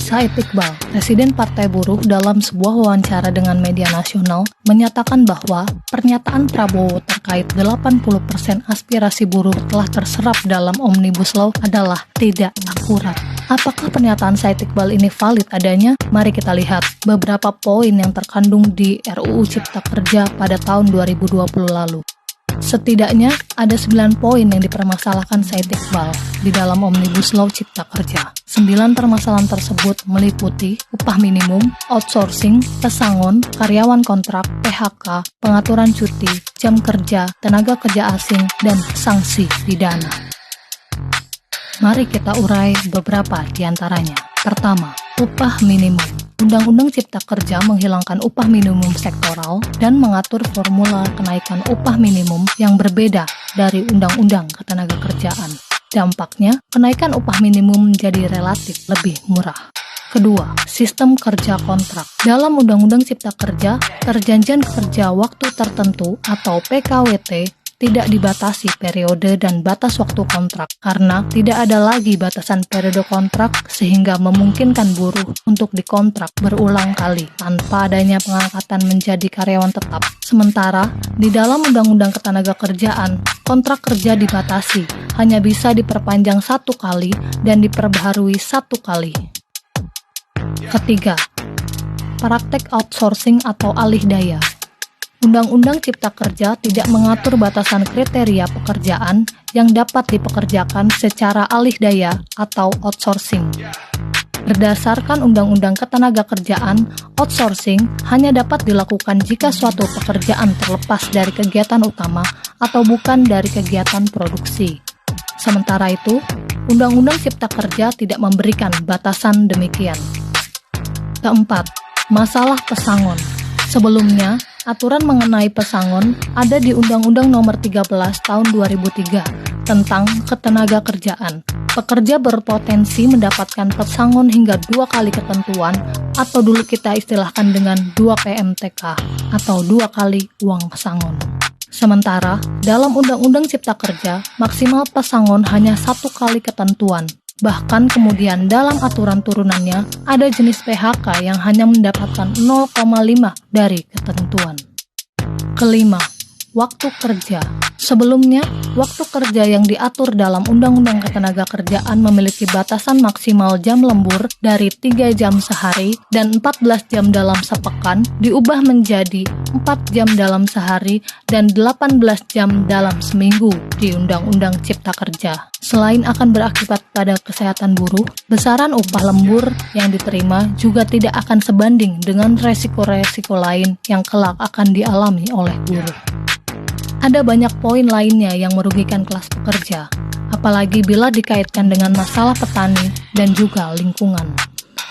Said Iqbal, Presiden Partai Buruh, dalam sebuah wawancara dengan media nasional menyatakan bahwa pernyataan Prabowo terkait 80% aspirasi buruh telah terserap dalam Omnibus Law adalah tidak akurat. Apakah pernyataan Said Iqbal ini valid adanya? Mari kita lihat beberapa poin yang terkandung di RUU Cipta Kerja pada tahun 2020 lalu. Setidaknya ada 9 poin yang dipermasalahkan Said Iqbal di dalam Omnibus Law Cipta Kerja. 9 permasalahan tersebut meliputi upah minimum, outsourcing, pesangon, karyawan kontrak, PHK, pengaturan cuti, jam kerja, tenaga kerja asing, dan sanksi pidana. Mari kita urai beberapa di antaranya. Pertama, upah minimum. Undang-Undang Cipta Kerja menghilangkan upah minimum sektoral dan mengatur formula kenaikan upah minimum yang berbeda dari Undang-Undang Ketenagakerjaan. Dampaknya, kenaikan upah minimum menjadi relatif lebih murah. Kedua, sistem kerja kontrak. Dalam Undang-Undang Cipta Kerja, perjanjian kerja waktu tertentu atau PKWT tidak dibatasi periode dan batas waktu kontrak karena tidak ada lagi batasan periode kontrak sehingga memungkinkan buruh untuk dikontrak berulang kali tanpa adanya pengangkatan menjadi karyawan tetap. Sementara di dalam Undang-Undang Ketenagakerjaan, kontrak kerja dibatasi, hanya bisa diperpanjang 1 kali dan diperbaharui 1 kali. Ketiga, praktek outsourcing atau alih daya. Undang-Undang Cipta Kerja tidak mengatur batasan kriteria pekerjaan yang dapat dipekerjakan secara alih daya atau outsourcing. Berdasarkan Undang-Undang Ketenagakerjaan, outsourcing hanya dapat dilakukan jika suatu pekerjaan terlepas dari kegiatan utama atau bukan dari kegiatan produksi. Sementara itu, Undang-Undang Cipta Kerja tidak memberikan batasan demikian. Keempat, masalah pesangon. Sebelumnya, aturan mengenai pesangon ada di Undang-Undang Nomor 13 Tahun 2003 tentang Ketenagakerjaan. Pekerja berpotensi mendapatkan pesangon hingga 2 kali ketentuan atau dulu kita istilahkan dengan 2 PMTK atau 2 kali uang pesangon. Sementara, dalam Undang-Undang Cipta Kerja, maksimal pesangon hanya 1 kali ketentuan. Bahkan kemudian dalam aturan turunannya, ada jenis PHK yang hanya mendapatkan 0,5 dari ketentuan. Kelima, waktu kerja. Sebelumnya, waktu kerja yang diatur dalam Undang-Undang Ketenagakerjaan memiliki batasan maksimal jam lembur dari 3 jam sehari dan 14 jam dalam sepekan diubah menjadi 4 jam dalam sehari dan 18 jam dalam seminggu di Undang-Undang Cipta Kerja. Selain akan berakibat pada kesehatan buruh, besaran upah lembur yang diterima juga tidak akan sebanding dengan resiko-resiko lain yang kelak akan dialami oleh buruh. Ada banyak poin lainnya yang merugikan kelas pekerja, apalagi bila dikaitkan dengan masalah petani dan juga lingkungan,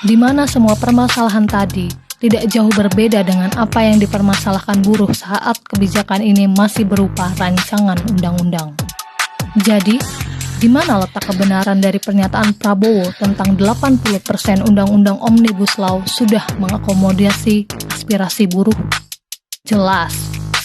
di mana semua permasalahan tadi tidak jauh berbeda dengan apa yang dipermasalahkan buruh saat kebijakan ini masih berupa rancangan undang-undang. Jadi, di mana letak kebenaran dari pernyataan Prabowo tentang 80% Undang-Undang Omnibus Law sudah mengakomodasi aspirasi buruh? Jelas,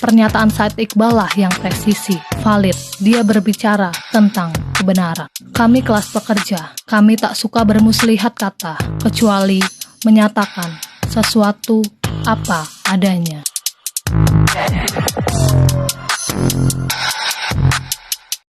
pernyataan Said Iqbal lah yang presisi, valid. Dia berbicara tentang kebenaran. Kami kelas pekerja, kami tak suka bermuslihat kata, kecuali menyatakan sesuatu apa adanya.